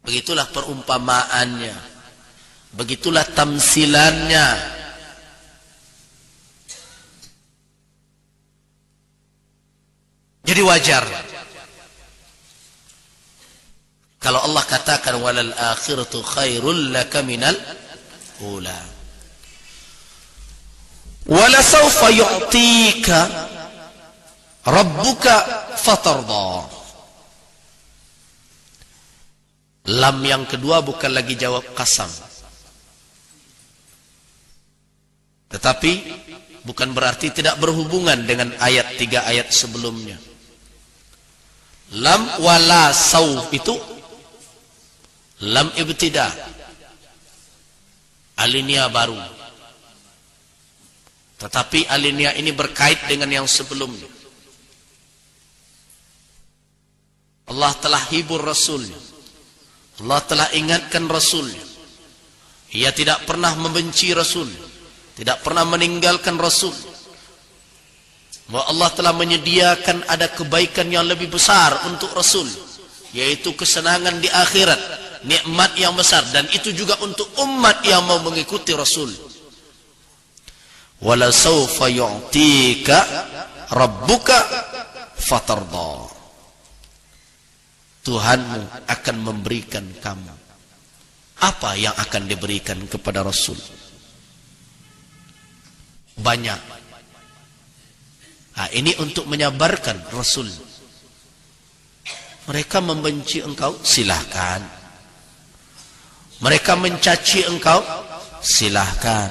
Begitulah perumpamaannya, begitulah tamsilannya. Jadi wajar kalau Allah katakan walal akhiratu khairul laka minal ula. Wala sawfa yu'tika rabbuka fatarda. Lam yang kedua bukan lagi jawab qasam, tetapi bukan berarti tidak berhubungan dengan ayat 3 ayat sebelumnya. Lam wala saw itu lam ibtida, alinea baru, tetapi alinea ini berkait dengan yang sebelumnya. Allah telah hibur Rasulnya, Allah telah ingatkan Rasulnya. Ia tidak pernah membenci Rasulnya, tidak pernah meninggalkan Rasul. Bahwa Allah telah menyediakan ada kebaikan yang lebih besar untuk Rasul, yaitu kesenangan di akhirat, nikmat yang besar, dan itu juga untuk umat yang mau mengikuti Rasul. Wala sawfa yu'tika rabbuka fatarda. Tuhanmu akan memberikan kamu apa yang akan diberikan kepada Rasul. Banyak. Nah, ini untuk menyabarkan Rasul. Mereka membenci engkau, silahkan. Mereka mencaci engkau, silahkan.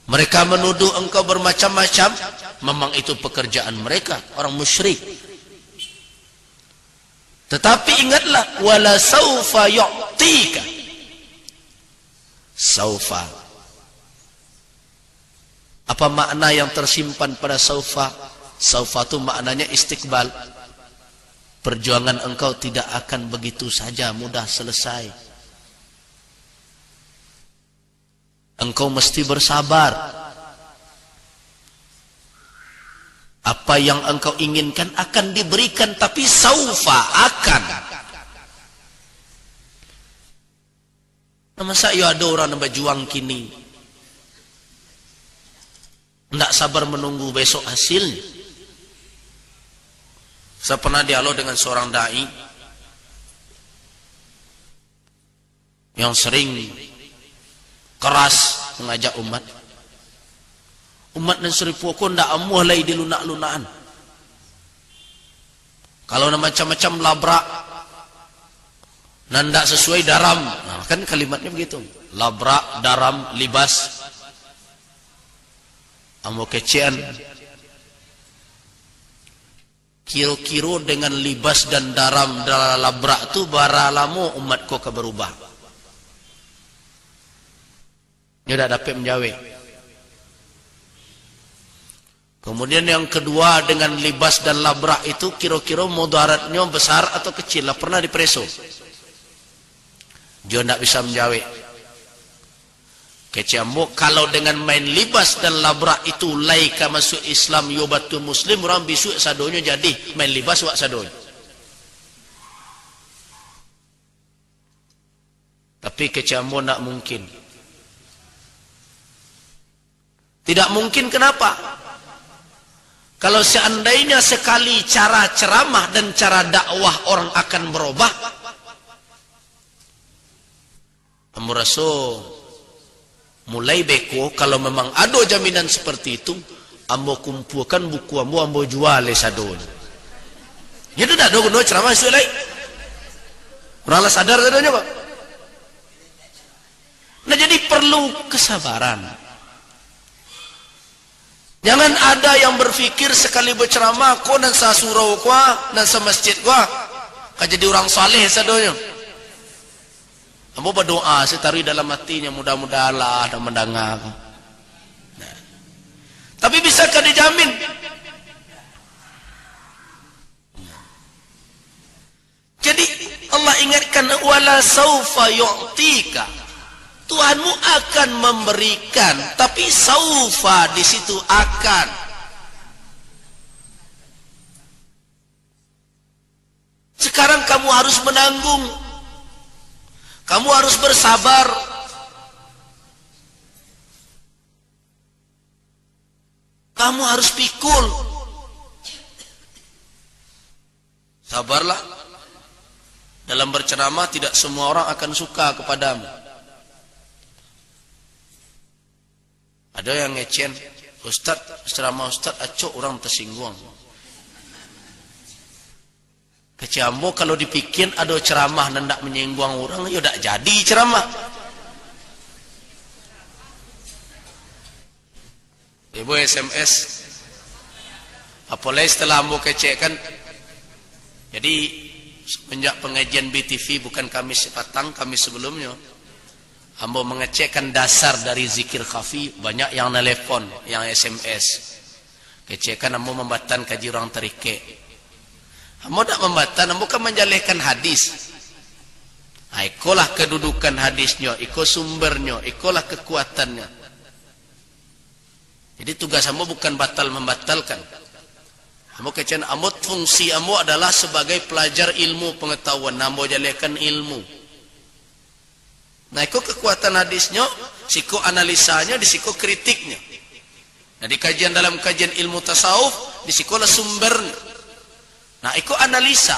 Mereka menuduh engkau bermacam-macam, memang itu pekerjaan mereka, orang musyrik. Tetapi ingatlah, wala saufa yu'tika. Saufa. Apa makna yang tersimpan pada saufa? Saufa itu maknanya istiqbal. Perjuangan engkau tidak akan begitu saja mudah selesai. Engkau mesti bersabar. Apa yang engkau inginkan akan diberikan, tapi saufa akan. Masa ya ada orang yang berjuang kini, tidak sabar menunggu besok hasilnya. Saya pernah dialog dengan seorang dai yang sering keras mengajak umat. Umat dan seribu aku tidak amuh lagi di lunak-lunaan. Kalau macam-macam labrak dan tidak sesuai daram, nah, kan kalimatnya begitu. Labrak, daram, libas. Amo kecian. Kiro-kiro dengan libas dan daram dalam labrak tu baralamu umat kau ke berubah. Dia tidak dapat menjawab. Kemudian yang kedua, dengan libas dan labrak itu kira-kira mudaratnya besar atau kecil lah, pernah dipreso. Dia tidak bisa menjawab. Kecamuk kalau dengan main libas dan labrak itu laika masuk Islam yubatu muslim, orang bisu sadonya jadi main libas wak sadonya. Tapi kecamuk tak mungkin. Tidak mungkin, kenapa? Kalau seandainya sekali cara ceramah dan cara dakwah orang akan berubah, Ambo Rasul mulai beko, kalau memang ada jaminan seperti itu, Ambo kumpulkan buku Ambo jual sadon. Jadi tidak ada guna ceramah isu lain. Orang lah sadar sadonya Pak. Nah jadi perlu kesabaran. Jangan ada yang berfikir sekali berceramah, kau dan sa surau kuah, dan sa masjid kuah, kau jadi orang saleh sadonya. Ambo berdoa, saya taruh dalam hatinya, mudah-mudahan lah ada mendengar. Nah. Tapi bisakah dijamin? Jadi Allah ingatkan, wala saufa yu'tika. Tuhanmu akan memberikan, tapi saufa di situ akan. Sekarang kamu harus menanggung. Kamu harus bersabar. Kamu harus pikul. Sabarlah. Dalam berceramah tidak semua orang akan suka kepadamu. Ada yang ngecen, Ustaz, ceramah Ustaz acok orang tersinggung. Kecambo kalau dipikir ada ceramah dan tidak menyinggung orang, ya tidak jadi ceramah. Ibu SMS, apalagi setelah ambo kecekkan. Jadi semenjak pengajian BTV bukan Kamis petang, Kamis sebelumnya, ambo mengecekkan dasar dari zikir khafi. Banyak yang nelpon, yang SMS. Kecekkan ambo membatan kaji orang terike. Ambo tak membatan, ambo kan menjalihkan hadis. Ikolah kedudukan hadisnya, iko sumbernya, ikolah kekuatannya. Jadi tugas ambo bukan batal membatalkan. Ambo kecen ambo fungsi ambo adalah sebagai pelajar ilmu pengetahuan. Ambo jalihkan ilmu. Nah, iko kekuatan hadisnya, siko analisanya, disiko kritiknya. Nah, di kajian dalam kajian ilmu tasawuf, disikolah sumbernya. Nah, iko analisa.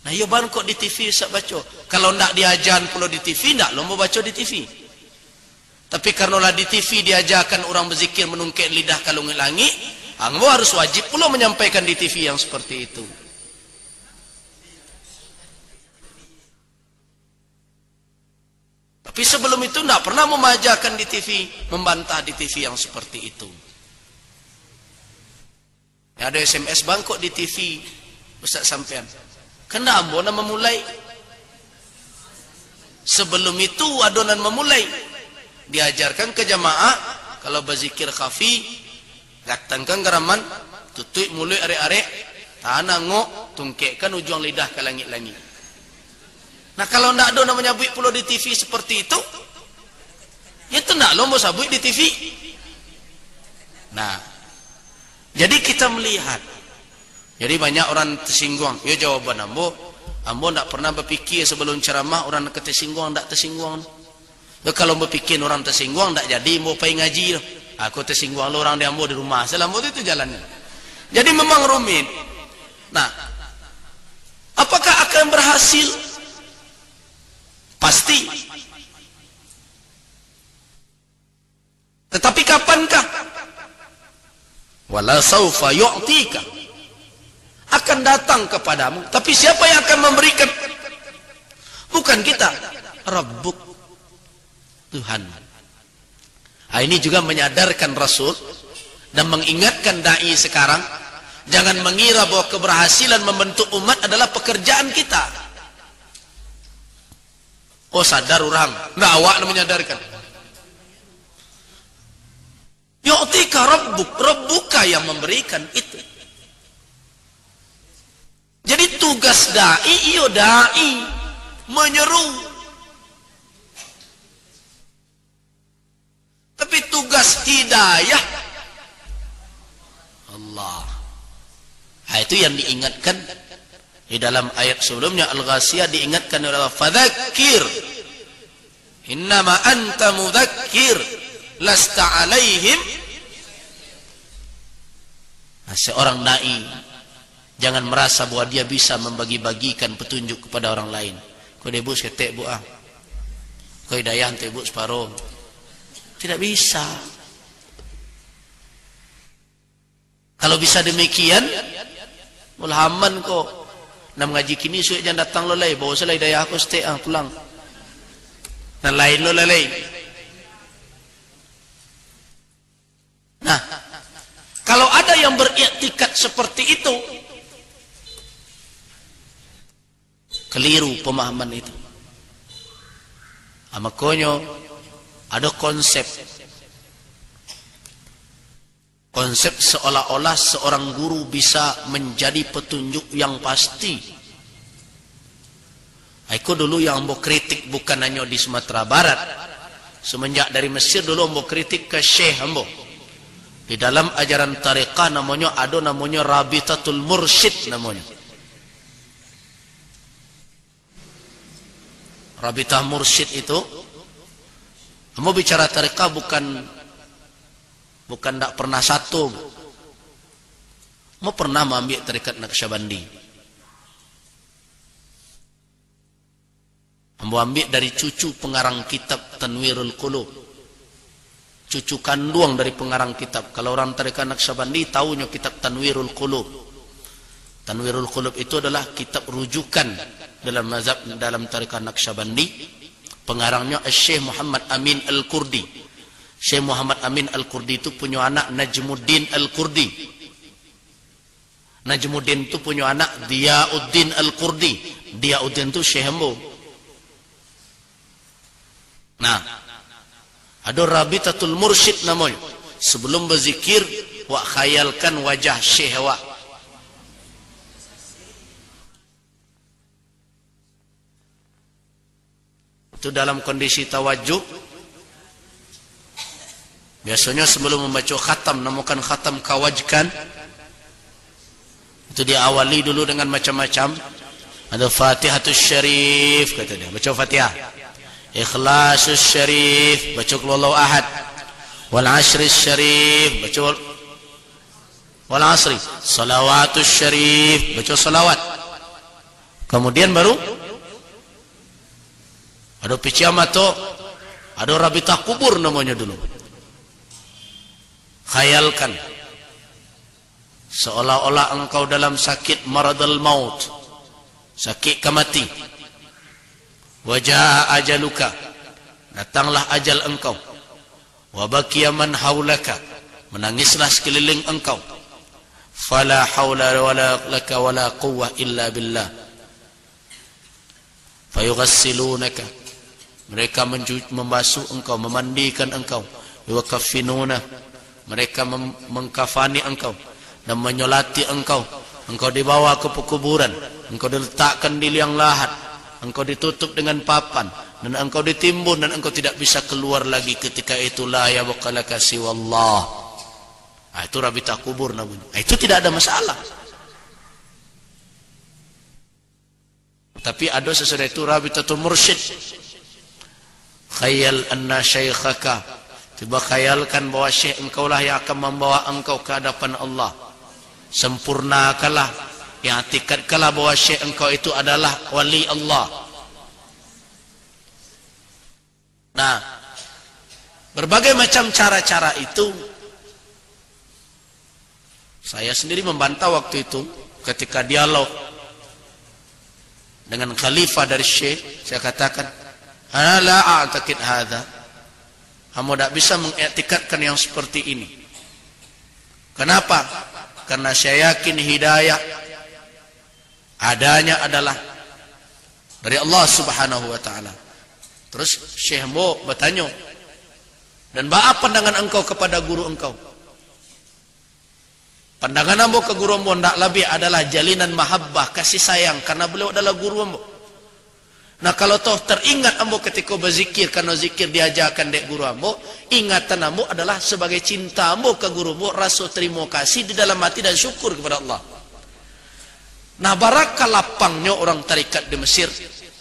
Nah, iya ban kok di TV bisa baca. Kalau ndak diajan pula di TV, ndak lo mau baca di TV. Tapi karenalah di TV diajarkan orang berzikir menungkek lidah kalung langit, ambo harus wajib pula menyampaikan di TV yang seperti itu. Tapi sebelum itu tidak pernah memajakan di TV, membantah di TV yang seperti itu. Ya, ada SMS bangkok di TV, Ustaz sampean. Kena ambo nak memulai. Sebelum itu adonan memulai. Diajarkan ke jamaah kalau berzikir khafi, datangkan geraman, tutup mulut arek-arek, tanah ngok, tungkekkan ujung lidah ke langit-langit. Nah, kalau ndak ada namanya buik pulau di TV seperti itu, ya itu ndak lo mau sabuk di TV. Nah, jadi kita melihat, jadi banyak orang tersinggung. Ya jawaban ambo ndak pernah berpikir sebelum ceramah orang tersinggung ndak tersinggung. Ya, kalau berpikir orang tersinggung tak jadi mau pergi ngaji. Aku tersinggung lo orang di ambo di rumah. Selama itu jalannya. Jadi memang rumit. Nah, apakah akan berhasil? Pasti. Tetapi kapankah? Wala saufa yu'tika. Akan datang kepadamu. Tapi siapa yang akan memberikan? Bukan kita. Rabbuk, Tuhan. Nah, ini juga menyadarkan Rasul dan mengingatkan dai sekarang, jangan mengira bahwa keberhasilan membentuk umat adalah pekerjaan kita. Oh, sadar orang, nggak awak menyadarkan. Yu'tika rabbuk, rabbuka yang memberikan itu. Jadi tugas dai menyeru. Tapi tugas hidayah Allah. Nah, itu yang diingatkan di dalam ayat sebelumnya Al-Ghasiyah, diingatkan oleh Allah, fadzakir innama anta mudzakir lasta alaihim. Nah, seorang dai jangan merasa bahwa dia bisa membagi-bagikan petunjuk kepada orang lain. Kau debu seketek bu ah, kau hidayah ente bu separuh. Tidak bisa. Kalau bisa demikian, mulhaman kok. Nak mengaji kini sudah jangan datang lo lay. Bawa saya hidayah aku stay pulang. Dan lain lo lay. Nah, kalau ada yang beriktikad seperti itu, keliru pemahaman itu. Makanya ada konsep seolah-olah seorang guru bisa menjadi petunjuk yang pasti. Aku dulu yang mau kritik bukan hanya di Sumatera Barat. Semenjak dari Mesir dulu mau kritik ke Syekh ambo. Di dalam ajaran tariqah namanya Rabitatul Mursyid namanya. Rabitah Mursyid itu, mau bicara tarekat bukan tak pernah satu. Mau pernah mengambil tarekat Naqsyabandi. Mau ambil dari cucu pengarang kitab Tanwirul Qulub. Cucu kandung dari pengarang kitab. Kalau orang tarekat Naqsyabandi tahunya kitab Tanwirul Qulub. Tanwirul Qulub itu adalah kitab rujukan dalam mazhab dalam tarekat Naqsyabandi. Pengarangnya Syekh Muhammad Amin Al-Kurdi. Syekh Muhammad Amin Al-Kurdi itu punya anak Najmuddin Al-Kurdi. Najmuddin itu punya anak Diyauddin Al-Kurdi. Diyauddin itu Syekh Ambo. Nah, ada Rabitatul Mursyid namanya. Sebelum berzikir, wak khayalkan wajah Syekh wak. Itu dalam kondisi tawajuh. Biasanya sebelum membaca khatam, namukan khatam kawajkan. Itu diawali dulu dengan macam-macam. Ada Fatihatus Syarif, kata dia. Baca Fatihah. Ikhlasus Syarif, baca Qul Huwallahu Ahad. Wal Ashris Syarif, baca Wal Asri. Salawatus Syarif, baca salawat. Kemudian baru ada Piciamato, ada Rabitah Kubur namanya dulu. Khayalkan seolah-olah engkau dalam sakit maradul maut, sakit kemati. Wajah ajaluka, datanglah ajal engkau. Wabakiya man haulaka, menangislah sekeliling engkau. Fala haula wala laka wala quwwah illa billah. Fayughassilunaka, mereka membasuh engkau, memandikan engkau. Yuwakaffinuna, mereka mengkafani engkau dan menyolati engkau. Engkau dibawa ke kuburan, engkau diletakkan di liang lahat, engkau ditutup dengan papan, dan engkau ditimbun, dan engkau tidak bisa keluar lagi ketika itu. La yabqalaka siwallah. Nah, itu Rabitah Kubur namanya. Nah, itu tidak ada masalah. Tapi ada sesudah itu Rabitatul Mursyid. Khayal anna syekhaka, coba khayalkan bahwa syekh engkau lah yang akan membawa engkau ke hadapan Allah. Sempurnakanlah, i'tikadkanlah bahwa syekh engkau itu adalah wali Allah. Nah, berbagai macam cara-cara itu saya sendiri membantah waktu itu ketika dialog dengan khalifah dari syekh. Saya katakan, ana la a'taqid hadza. Kamu tidak bisa mengiktikadkan yang seperti ini. Kenapa? Karena saya yakin hidayah adanya adalah dari Allah Subhanahu wa taala. Terus Syekh Mo bertanya, dan apa pandangan engkau kepada guru engkau? Pandangan ambo ke guru ambo ndak lebih adalah jalinan mahabbah, kasih sayang, karena beliau adalah guru ambo. Nah, kalau toh teringat ambo ketika berzikir, karena zikir diajarkan dek guru ambo, ingatan ambo adalah sebagai cinta ambo ke guru ambo, rasa terima kasih di dalam hati dan syukur kepada Allah. Nah, barakah lapangnya orang tarikat di Mesir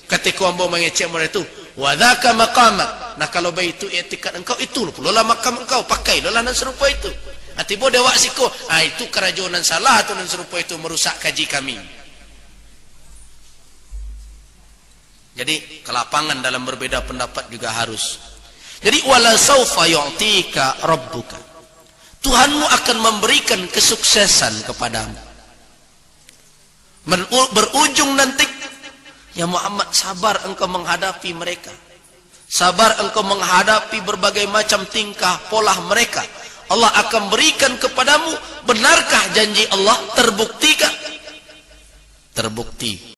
ketika ambo mengecek mereka itu, wadhaka maqamak. Nah, kalau baik itu i'tikad engkau, itu lolah makam engkau, pakai lolah nan serupa itu. Ati bo dewa siko, itu kerajunan salah atau nan serupa itu merusak kaji kami. Jadi kelapangan dalam berbeda pendapat juga harus. Jadi wala saufa yu'tika rabbuka, Tuhanmu akan memberikan kesuksesan kepadamu. Berujung nanti, ya Muhammad, sabar engkau menghadapi mereka. Sabar engkau menghadapi berbagai macam tingkah pola mereka. Allah akan berikan kepadamu. Benarkah janji Allah? Terbuktikah? Terbukti.